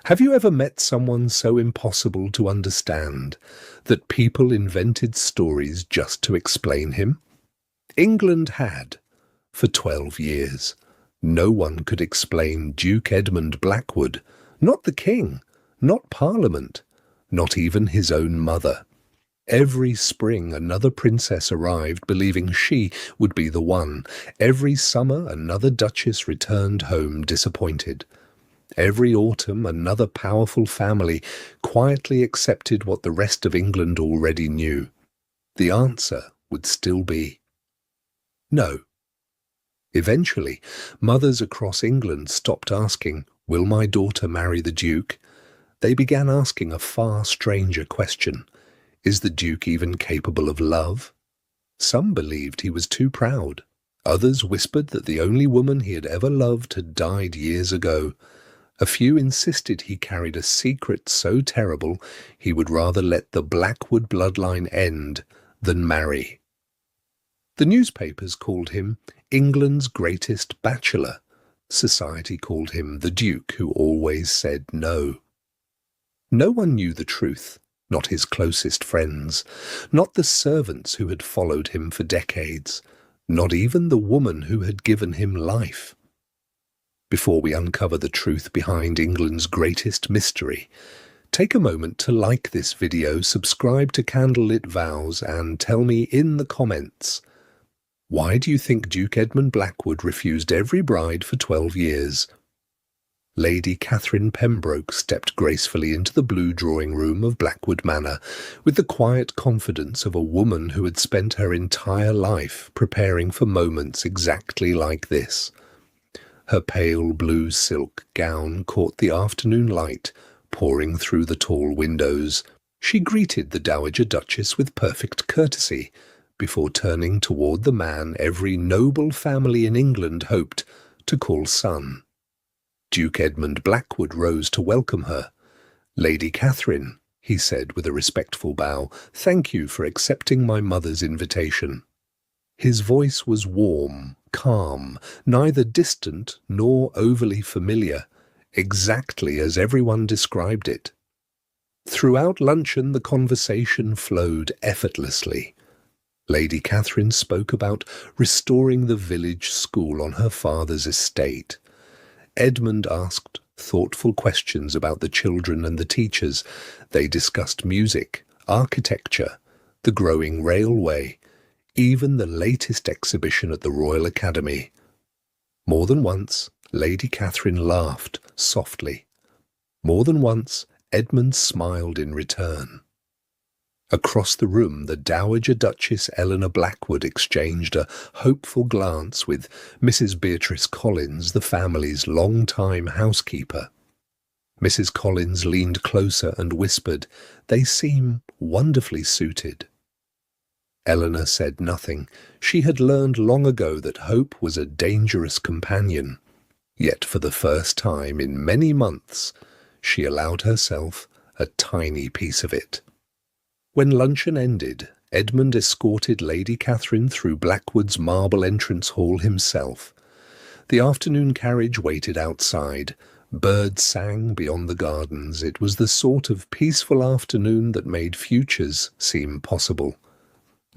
Have you ever met someone so impossible to understand that people invented stories just to explain him? England had, for 12 years. No one could explain Duke Edmund Blackwood, not the king, not Parliament, not even his own mother. Every spring another princess arrived believing she would be the one. Every summer another duchess returned home disappointed. Every autumn another powerful family quietly accepted what the rest of England already knew. The answer would still be no. Eventually, mothers across England stopped asking, "Will my daughter marry the Duke?" They began asking a far stranger question. Is the Duke even capable of love? Some believed he was too proud. Others whispered that the only woman he had ever loved had died years ago. A few insisted he carried a secret so terrible he would rather let the Blackwood bloodline end than marry. The newspapers called him England's greatest bachelor. Society called him the Duke who always said no. No one knew the truth, not his closest friends, not the servants who had followed him for decades, not even the woman who had given him life. Before we uncover the truth behind England's greatest mystery, take a moment to like this video, subscribe to Candlelit Vows, and tell me in the comments, why do you think Duke Edmund Blackwood refused every bride for 12 years? Lady Catherine Pembroke stepped gracefully into the blue drawing room of Blackwood Manor with the quiet confidence of a woman who had spent her entire life preparing for moments exactly like this. Her pale blue silk gown caught the afternoon light pouring through the tall windows. She greeted the Dowager Duchess with perfect courtesy before turning toward the man every noble family in England hoped to call son. Duke Edmund Blackwood rose to welcome her. "Lady Catherine," he said with a respectful bow, "thank you for accepting my mother's invitation." His voice was warm, calm, neither distant nor overly familiar, exactly as everyone described it. Throughout luncheon the conversation flowed effortlessly. Lady Catherine spoke about restoring the village school on her father's estate. Edmund asked thoughtful questions about the children and the teachers. They discussed music, architecture, the growing railway, even the latest exhibition at the Royal Academy. More than once, Lady Catherine laughed softly. More than once, Edmund smiled in return. Across the room, the Dowager Duchess Eleanor Blackwood exchanged a hopeful glance with Mrs. Beatrice Collins, the family's long-time housekeeper. Mrs. Collins leaned closer and whispered, "They seem wonderfully suited." Eleanor said nothing. She had learned long ago that hope was a dangerous companion. Yet for the first time in many months, she allowed herself a tiny piece of it. When luncheon ended, Edmund escorted Lady Catherine through Blackwood's marble entrance hall himself. The afternoon carriage waited outside. Birds sang beyond the gardens. It was the sort of peaceful afternoon that made futures seem possible.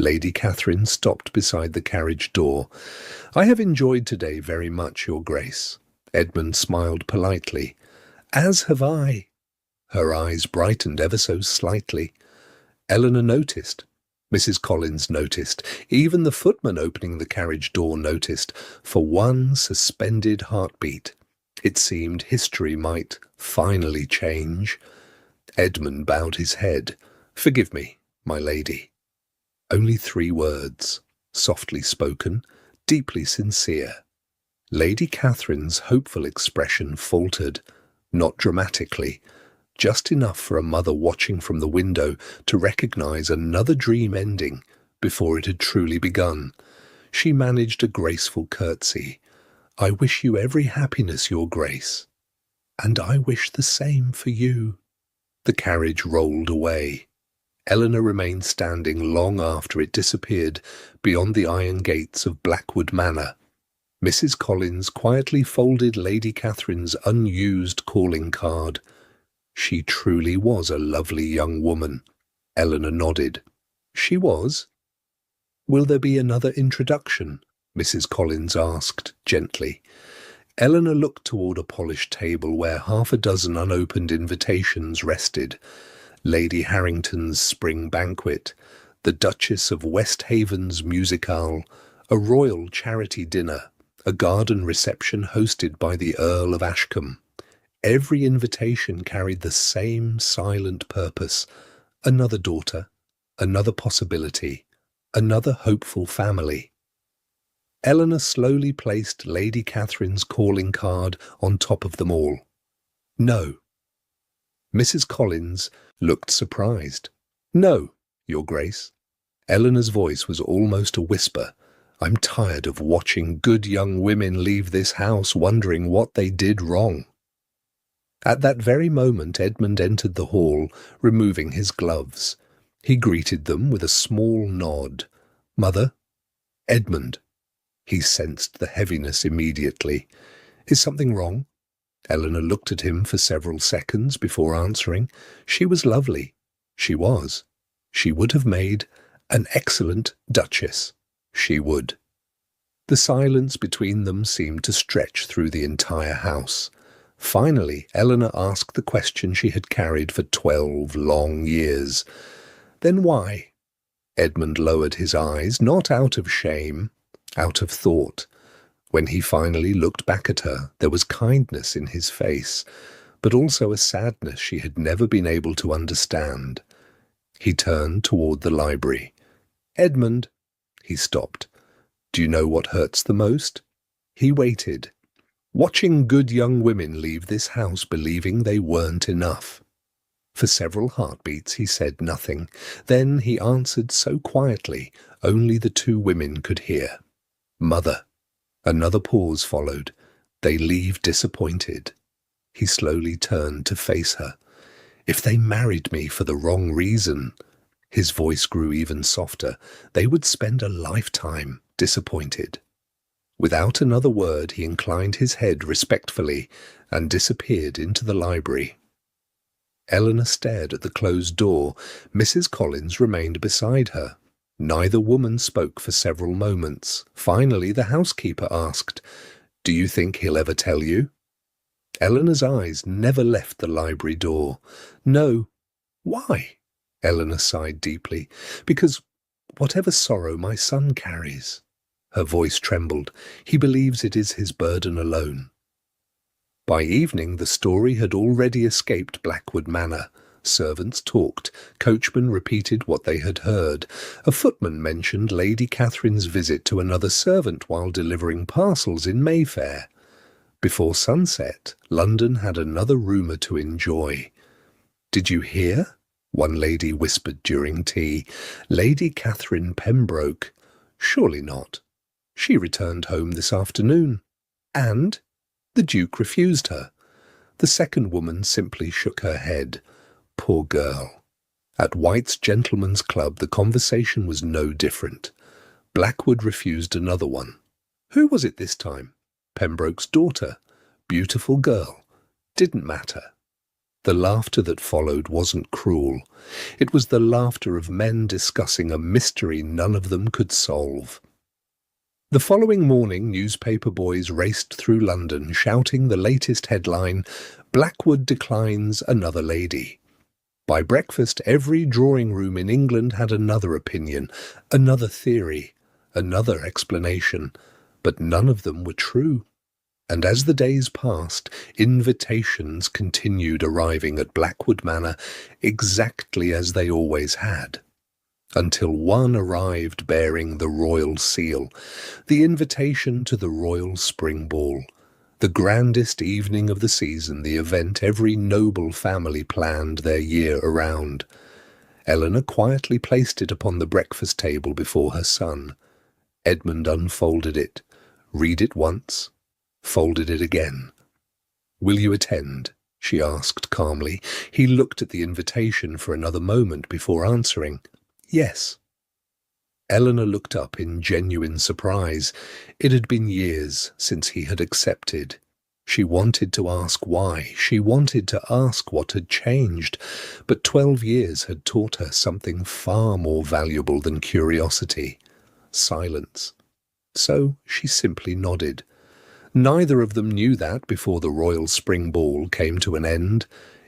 Lady Catherine stopped beside the carriage door. "I have enjoyed today very much, Your Grace." Edmund smiled politely. "As have I." Her eyes brightened ever so slightly. Eleanor noticed. Mrs. Collins noticed. Even the footman opening the carriage door noticed. For one suspended heartbeat, it seemed history might finally change. Edmund bowed his head. "Forgive me, my lady." Only 3 words, softly spoken, deeply sincere. Lady Catherine's hopeful expression faltered, not dramatically, just enough for a mother watching from the window to recognize another dream ending before it had truly begun. She managed a graceful curtsy. "I wish you every happiness, Your Grace." "And I wish the same for you." The carriage rolled away. Eleanor remained standing long after it disappeared beyond the iron gates of Blackwood Manor. Mrs. Collins quietly folded Lady Catherine's unused calling card. She truly was a lovely young woman. Eleanor nodded. She was. Will there be another introduction? Mrs. Collins asked, gently. Eleanor looked toward a polished table where half a dozen unopened invitations rested. Lady Harrington's spring banquet, the Duchess of West Haven's musicale, a royal charity dinner, a garden reception hosted by the Earl of Ashcombe. Every invitation carried the same silent purpose. Another daughter, another possibility, another hopeful family. Eleanor slowly placed Lady Catherine's calling card on top of them all. No. Mrs. Collins looked surprised. No, Your Grace. Eleanor's voice was almost a whisper. I'm tired of watching good young women leave this house wondering what they did wrong. At that very moment Edmund entered the hall, removing his gloves. He greeted them with a small nod. Mother? Edmund. He sensed the heaviness immediately. Is something wrong? Eleanor looked at him for several seconds before answering. She was lovely. She was. She would have made an excellent duchess. She would. The silence between them seemed to stretch through the entire house. Finally, Eleanor asked the question she had carried for 12 long years. Then why? Edmund lowered his eyes, not out of shame, out of thought. When he finally looked back at her, there was kindness in his face, but also a sadness she had never been able to understand. He turned toward the library. Edmund, he stopped. Do you know what hurts the most? He waited. Watching good young women leave this house believing they weren't enough. For several heartbeats he said nothing. Then he answered so quietly, only the two women could hear. Mother. Another pause followed. They leave disappointed. He slowly turned to face her. If they married me for the wrong reason, his voice grew even softer, they would spend a lifetime disappointed. Without another word, he inclined his head respectfully and disappeared into the library. Eleanor stared at the closed door. Mrs. Collins remained beside her. Neither woman spoke for several moments. Finally, the housekeeper asked, Do you think he'll ever tell you? Eleanor's eyes never left the library door. No. Why? Eleanor sighed deeply. Because whatever sorrow my son carries. Her voice trembled. He believes it is his burden alone. By evening, the story had already escaped Blackwood Manor. Servants talked. Coachmen repeated what they had heard. A footman mentioned Lady Catherine's visit to another servant while delivering parcels in Mayfair. Before sunset, London had another rumour to enjoy. Did you hear? One lady whispered during tea. Lady Catherine Pembroke. Surely not. She returned home this afternoon. And? The Duke refused her. The second woman simply shook her head. Poor girl. At White's Gentlemen's Club, the conversation was no different. Blackwood refused another one. Who was it this time? Pembroke's daughter. Beautiful girl. Didn't matter. The laughter that followed wasn't cruel. It was the laughter of men discussing a mystery none of them could solve. The following morning, newspaper boys raced through London, shouting the latest headline, Blackwood declines another lady. By breakfast, every drawing room in England had another opinion, another theory, another explanation, but none of them were true. And as the days passed, invitations continued arriving at Blackwood Manor exactly as they always had. Until one arrived bearing the royal seal, the invitation to the royal spring ball, the grandest evening of the season, the event every noble family planned their year around. Eleanor quietly placed it upon the breakfast table before her son. Edmund unfolded it, read it once, folded it again. Will you attend? She asked calmly. He looked at the invitation for another moment before answering. Yes. Eleanor looked up in genuine surprise. It had been years since he had accepted. She wanted to ask why. She wanted to ask what had changed. But 12 years had taught her something far more valuable than curiosity: silence. So she simply nodded. Neither of them knew that before the royal spring ball came to an end,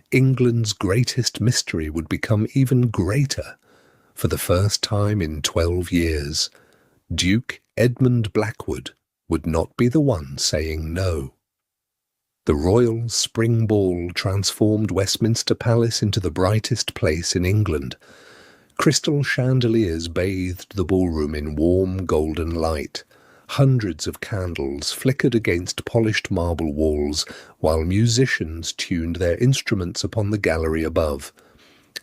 England's greatest mystery would become even greater. For the first time in 12 years, Duke Edmund Blackwood would not be the one saying no. The royal spring ball transformed Westminster Palace into the brightest place in England. Crystal chandeliers bathed the ballroom in warm golden light. Hundreds of candles flickered against polished marble walls, while musicians tuned their instruments upon the gallery above.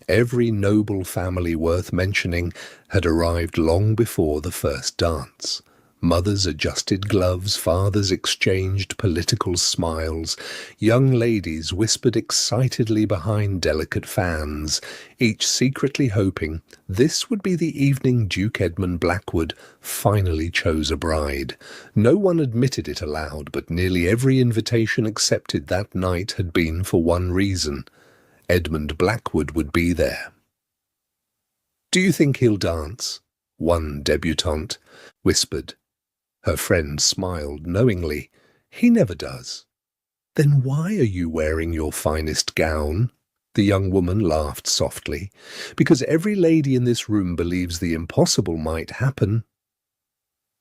Every noble family worth mentioning had arrived long before the first dance. Mothers adjusted gloves, fathers exchanged political smiles, young ladies whispered excitedly behind delicate fans, each secretly hoping this would be the evening Duke Edmund Blackwood finally chose a bride. No one admitted it aloud, but nearly every invitation accepted that night had been for one reason: Edmund Blackwood would be there. "Do you think he'll dance?" one debutante whispered. Her friend smiled knowingly. "He never does." "Then why are you wearing your finest gown?" The young woman laughed softly. "Because every lady in this room believes the impossible might happen."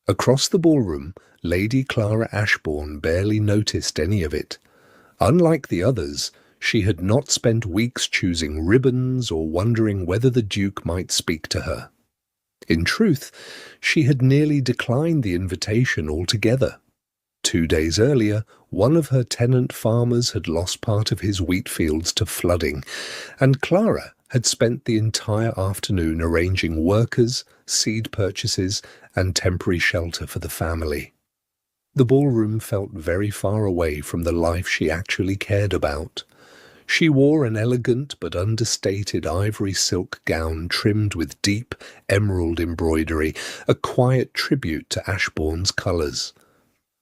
Across the ballroom, Lady Clara Ashbourne barely noticed any of it. Unlike the others, she had not spent weeks choosing ribbons or wondering whether the Duke might speak to her. In truth, she had nearly declined the invitation altogether. 2 days earlier, one of her tenant farmers had lost part of his wheat fields to flooding, and Clara had spent the entire afternoon arranging workers, seed purchases, and temporary shelter for the family. The ballroom felt very far away from the life she actually cared about. She wore an elegant but understated ivory silk gown trimmed with deep emerald embroidery, a quiet tribute to Ashbourne's colours.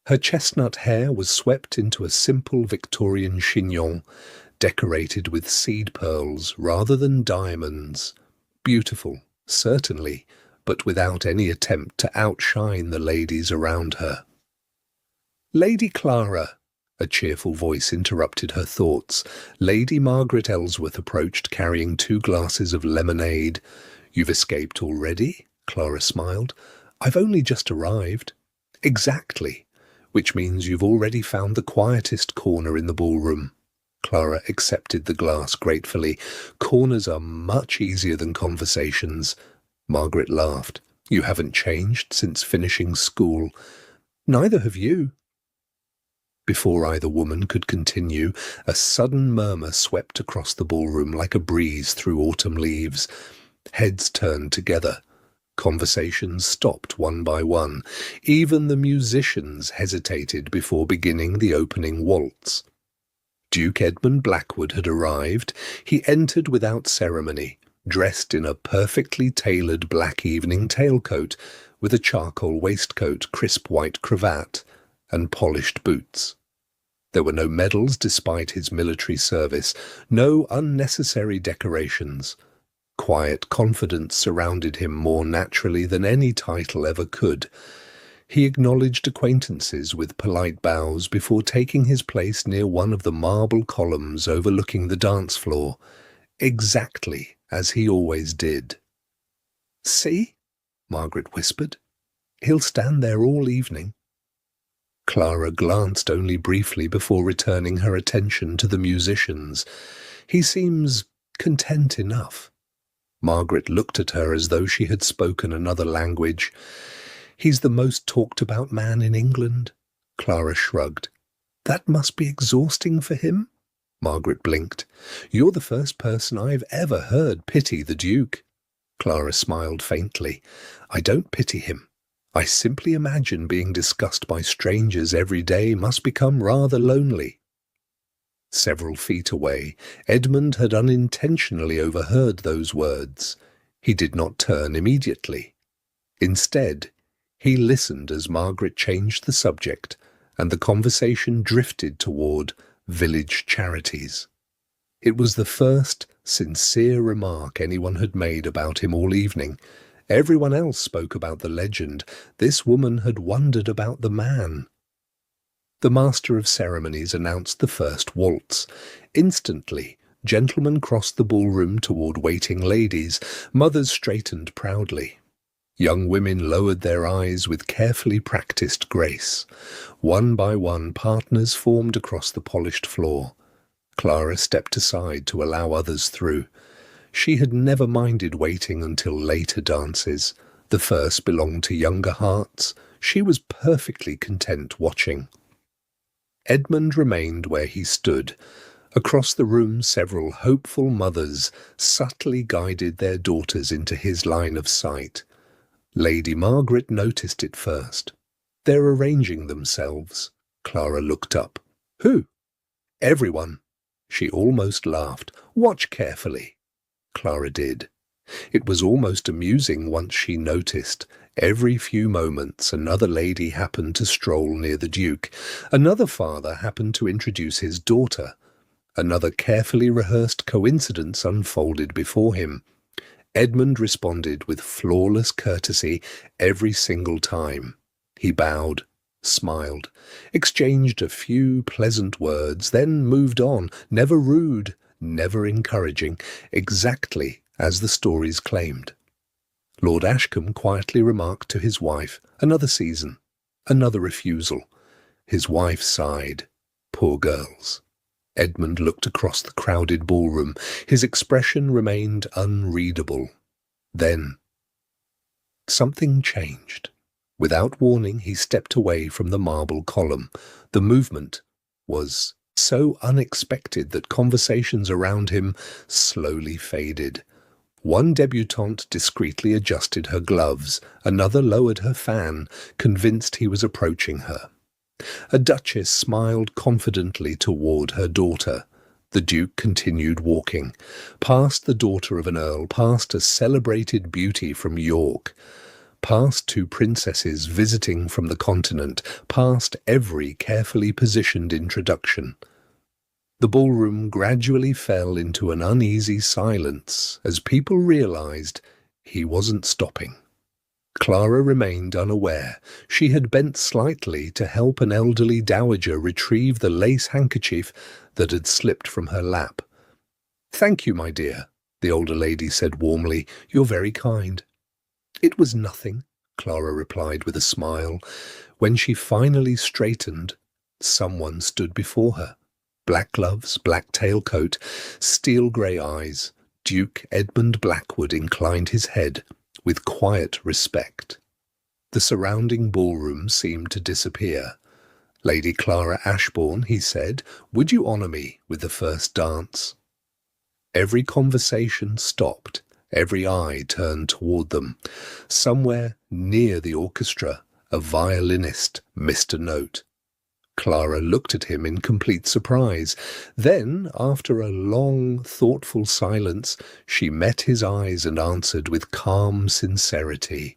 Her chestnut hair was swept into a simple Victorian chignon, decorated with seed pearls rather than diamonds. Beautiful, certainly, but without any attempt to outshine the ladies around her. "Lady Clara," a cheerful voice interrupted her thoughts. Lady Margaret Ellsworth approached, carrying 2 glasses of lemonade. "You've escaped already?" Clara smiled. "I've only just arrived." "Exactly, which means you've already found the quietest corner in the ballroom." Clara accepted the glass gratefully. "Corners are much easier than conversations." Margaret laughed. "You haven't changed since finishing school." "Neither have you." Before either woman could continue, a sudden murmur swept across the ballroom like a breeze through autumn leaves. Heads turned together. Conversations stopped one by one. Even the musicians hesitated before beginning the opening waltz. Duke Edmund Blackwood had arrived. He entered without ceremony, dressed in a perfectly tailored black evening tailcoat, with a charcoal waistcoat, crisp white cravat, and polished boots. There were no medals despite his military service, no unnecessary decorations. Quiet confidence surrounded him more naturally than any title ever could. He acknowledged acquaintances with polite bows before taking his place near one of the marble columns overlooking the dance floor, exactly as he always did. "See?" Margaret whispered. "He'll stand there all evening." Clara glanced only briefly before returning her attention to the musicians. "He seems content enough." Margaret looked at her as though she had spoken another language. "He's the most talked-about man in England." Clara shrugged. "That must be exhausting for him?" Margaret blinked. "You're the first person I've ever heard pity the Duke." Clara smiled faintly. "I don't pity him. I simply imagine being discussed by strangers every day must become rather lonely." Several feet away, Edmund had unintentionally overheard those words. He did not turn immediately. Instead, he listened as Margaret changed the subject, and the conversation drifted toward village charities. It was the first sincere remark anyone had made about him all evening. Everyone else spoke about the legend. This woman had wondered about the man. The master of ceremonies announced the first waltz. Instantly, gentlemen crossed the ballroom toward waiting ladies. Mothers straightened proudly. Young women lowered their eyes with carefully practiced grace. One by one, partners formed across the polished floor. Clara stepped aside to allow others through. She had never minded waiting until later dances. The first belonged to younger hearts. She was perfectly content watching. Edmund remained where he stood. Across the room, several hopeful mothers subtly guided their daughters into his line of sight. Lady Margaret noticed it first. "They're arranging themselves." Clara looked up. "Who?" "Everyone." She almost laughed. "Watch carefully." Clara did. It was almost amusing once she noticed. Every few moments another lady happened to stroll near the Duke. Another father happened to introduce his daughter. Another carefully rehearsed coincidence unfolded before him. Edmund responded with flawless courtesy every single time. He bowed, smiled, exchanged a few pleasant words, then moved on, never rude, never encouraging, exactly as the stories claimed. Lord Ashcombe quietly remarked to his wife, "Another season, another refusal." His wife sighed. Poor girls. Edmund looked across the crowded ballroom. His expression remained unreadable. Then something changed. Without warning, he stepped away from the marble column. The movement was so unexpected that conversations around him slowly faded. One debutante discreetly adjusted her gloves. Another lowered her fan, convinced he was approaching her. A duchess smiled confidently toward her daughter. The Duke continued walking, past the daughter of an earl, past a celebrated beauty from York, past two princesses visiting from the continent, past every carefully positioned introduction. The ballroom gradually fell into an uneasy silence as people realized he wasn't stopping. Clara remained unaware. She had bent slightly to help an elderly dowager retrieve the lace handkerchief that had slipped from her lap. "Thank you, my dear," the older lady said warmly. "You're very kind." "It was nothing," Clara replied with a smile. When she finally straightened, someone stood before her. Black gloves, black tailcoat, steel-grey eyes. Duke Edmund Blackwood inclined his head with quiet respect. The surrounding ballroom seemed to disappear. "Lady Clara Ashbourne," he said, "would you honour me with the first dance?" Every conversation stopped. Every eye turned toward them. Somewhere near the orchestra, a violinist missed a note. Clara looked at him in complete surprise. Then, after a long, thoughtful silence, she met his eyes and answered with calm sincerity,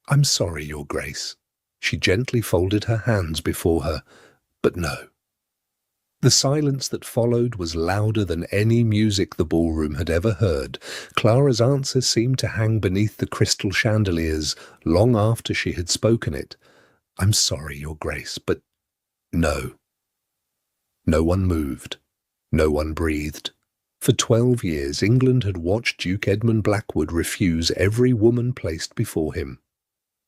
"I'm sorry, Your Grace." She gently folded her hands before her, but no. The silence that followed was louder than any music the ballroom had ever heard. Clara's answer seemed to hang beneath the crystal chandeliers long after she had spoken it. "I'm sorry, Your Grace, but no." No one moved. No one breathed. For 12 years, England had watched Duke Edmund Blackwood refuse every woman placed before him.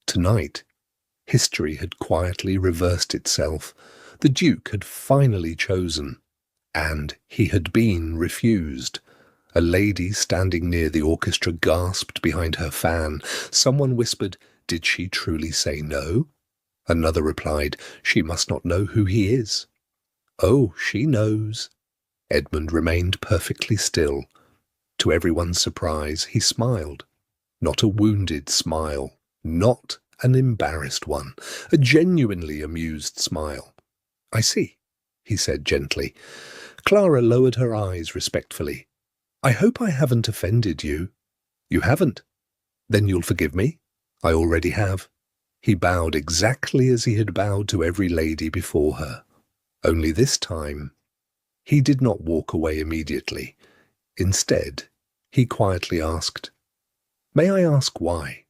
Tonight, history had quietly reversed itself. The Duke had finally chosen, and he had been refused. A lady standing near the orchestra gasped behind her fan. Someone whispered, "Did she truly say no?" Another replied, "She must not know who he is." "Oh, she knows." Edmund remained perfectly still. To everyone's surprise, he smiled. Not a wounded smile, not an embarrassed one, a genuinely amused smile. "I see," he said gently. Clara lowered her eyes respectfully. "I hope I haven't offended you." "You haven't." "Then you'll forgive me?" "I already have." He bowed exactly as he had bowed to every lady before her. Only this time, he did not walk away immediately. Instead, he quietly asked, "May I ask why?"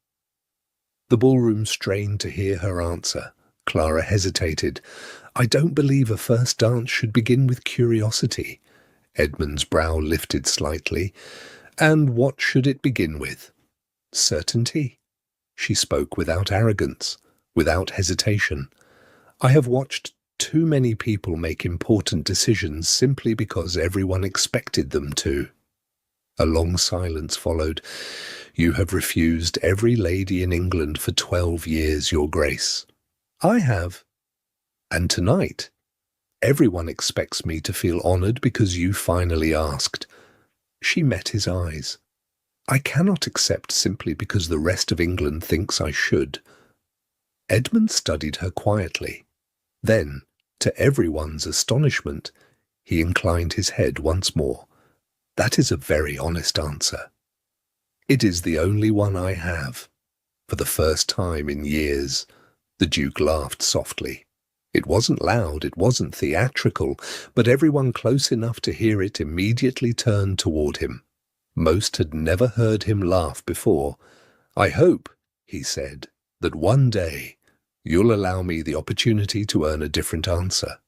The ballroom strained to hear her answer. Clara hesitated. "I don't believe a first dance should begin with curiosity." Edmund's brow lifted slightly. "And what should it begin with?" "Certainty." She spoke without arrogance, without hesitation. "I have watched too many people make important decisions simply because everyone expected them to." A long silence followed. "You have refused every lady in England for 12 years, Your Grace." "I have. And tonight, everyone expects me to feel honoured because you finally asked." She met his eyes. "I cannot accept simply because the rest of England thinks I should." Edmund studied her quietly. Then, to everyone's astonishment, he inclined his head once more. "That is a very honest answer." "It is the only one I have." For the first time in years, the Duke laughed softly. It wasn't loud, it wasn't theatrical, but everyone close enough to hear it immediately turned toward him. Most had never heard him laugh before. "I hope," he said, "that one day you'll allow me the opportunity to earn a different answer."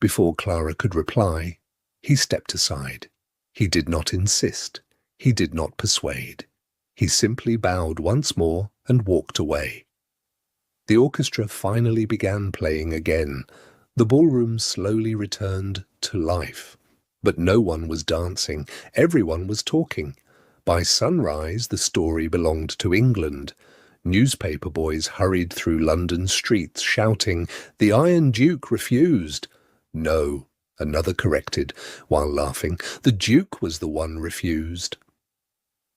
Before Clara could reply, he stepped aside. He did not insist. He did not persuade. He simply bowed once more and walked away. The orchestra finally began playing again. The ballroom slowly returned to life. But no one was dancing. Everyone was talking. By sunrise, the story belonged to England. Newspaper boys hurried through London streets, shouting, "The Iron Duke refused." "No," another corrected, while laughing. "The Duke was the one refused."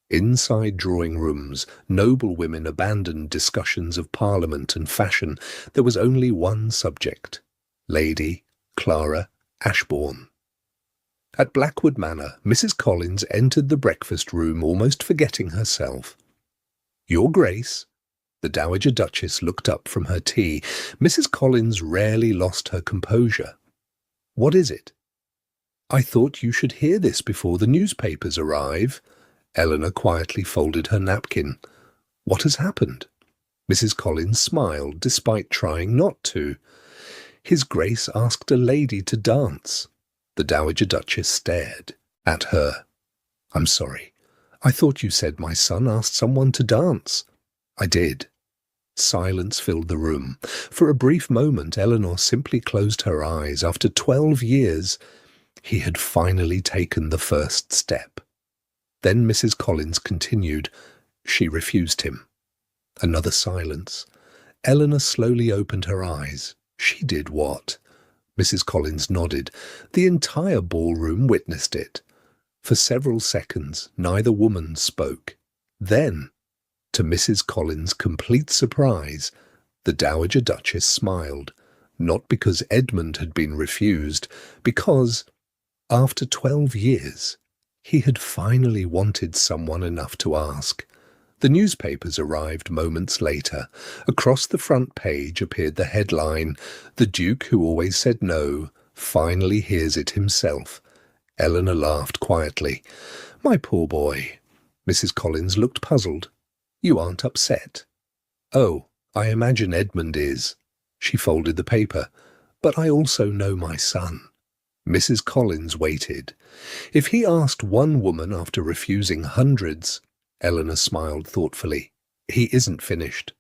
Inside drawing rooms, noble women abandoned discussions of Parliament and fashion. There was only one subject: Lady Clara Ashbourne. At Blackwood Manor, Mrs. Collins entered the breakfast room almost forgetting herself. "Your Grace." The Dowager Duchess looked up from her tea. Mrs. Collins rarely lost her composure. "What is it?" "I thought you should hear this before the newspapers arrive." Eleanor quietly folded her napkin. "What has happened?" Mrs. Collins smiled, despite trying not to. "His Grace asked a lady to dance." The Dowager Duchess stared at her. "I'm sorry. I thought you said my son asked someone to dance." "I did." Silence filled the room. For a brief moment, Eleanor simply closed her eyes. After 12 years, he had finally taken the first step. Then Mrs. Collins continued. "She refused him." Another silence. Eleanor slowly opened her eyes. "She did what?" Mrs. Collins nodded. The entire ballroom witnessed it. For several seconds, neither woman spoke. Then, to Mrs. Collins' complete surprise, the Dowager Duchess smiled, not because Edmund had been refused, because, after 12 years, he had finally wanted someone enough to ask. The newspapers arrived moments later. Across the front page appeared the headline, "The Duke who always said no, finally hears it himself." Eleanor laughed quietly. "My poor boy." Mrs. Collins looked puzzled. "You aren't upset?" "Oh, I imagine Edmund is." She folded the paper. "But I also know my son." Mrs. Collins waited. "If he asked one woman after refusing hundreds," Eleanor smiled thoughtfully, "he isn't finished."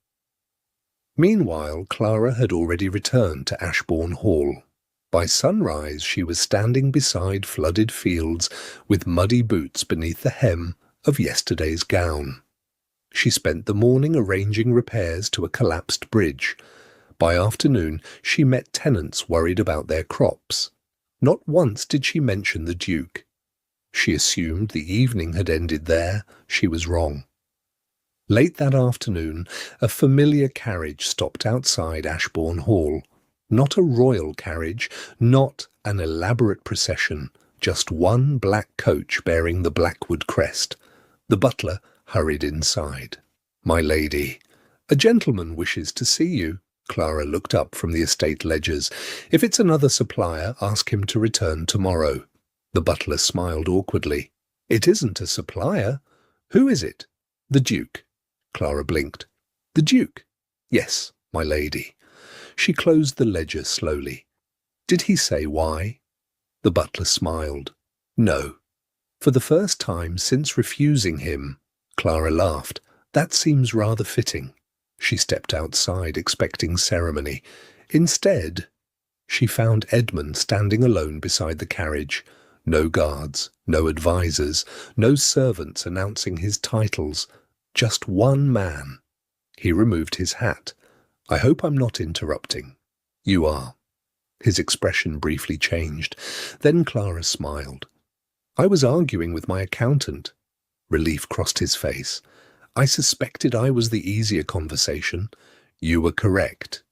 Meanwhile, Clara had already returned to Ashbourne Hall. By sunrise, she was standing beside flooded fields with muddy boots beneath the hem of yesterday's gown. She spent the morning arranging repairs to a collapsed bridge. By afternoon, she met tenants worried about their crops. Not once did she mention the Duke. She assumed the evening had ended there. She was wrong. Late that afternoon, a familiar carriage stopped outside Ashbourne Hall. Not a royal carriage, not an elaborate procession, just one black coach bearing the Blackwood crest. The butler hurried inside. "My lady." "A gentleman wishes to see you." Clara looked up from the estate ledgers. "If it's another supplier, ask him to return tomorrow." The butler smiled awkwardly. "It isn't a supplier. Who is it?" "The Duke." Clara blinked. "The Duke?" "Yes, my lady." She closed the ledger slowly. "Did he say why?" The butler smiled. "No." "For the first time since refusing him." Clara laughed. "That seems rather fitting." She stepped outside, expecting ceremony. Instead, she found Edmund standing alone beside the carriage. No guards, no advisers, no servants announcing his titles. Just one man. He removed his hat. "I hope I'm not interrupting." "You are." His expression briefly changed. Then Clara smiled. "I was arguing with my accountant." Relief crossed his face. "I suspected I was the easier conversation." "You were correct."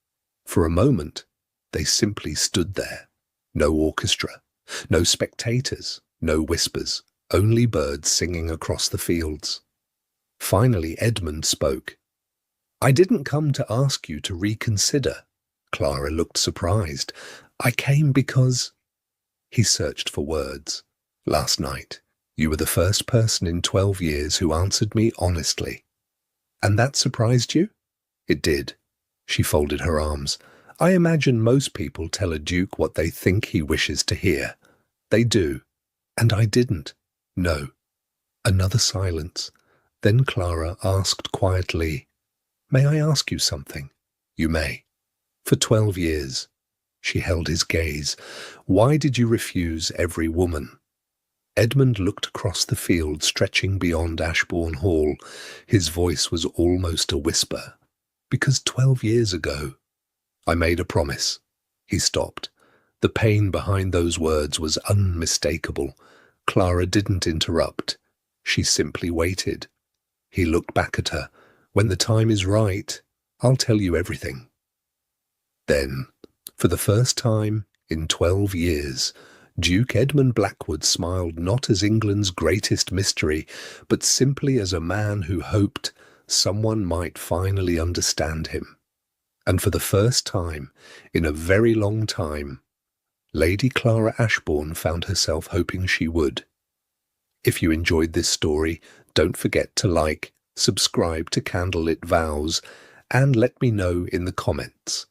For a moment, they simply stood there. No orchestra, no spectators, no whispers, only birds singing across the fields. Finally, Edmund spoke. "I didn't come to ask you to reconsider." Clara looked surprised. "I came because—" He searched for words. "Last night, you were the first person in 12 years who answered me honestly." "And that surprised you?" "It did." She folded her arms. "I imagine most people tell a duke what they think he wishes to hear." "They do." "And I didn't." "No." Another silence. Then Clara asked quietly, "May I ask you something?" "You may." "For 12 years." She held his gaze. "Why did you refuse every woman?" Edmund looked across the field stretching beyond Ashbourne Hall. His voice was almost a whisper. "Because 12 years ago, I made a promise." He stopped. The pain behind those words was unmistakable. Clara didn't interrupt. She simply waited. He looked back at her. "When the time is right, I'll tell you everything." Then, for the first time in 12 years, Duke Edmund Blackwood smiled not as England's greatest mystery, but simply as a man who hoped someone might finally understand him. And for the first time in a very long time, Lady Clara Ashbourne found herself hoping she would. If you enjoyed this story, don't forget to like, subscribe to Candlelit Vows, and let me know in the comments.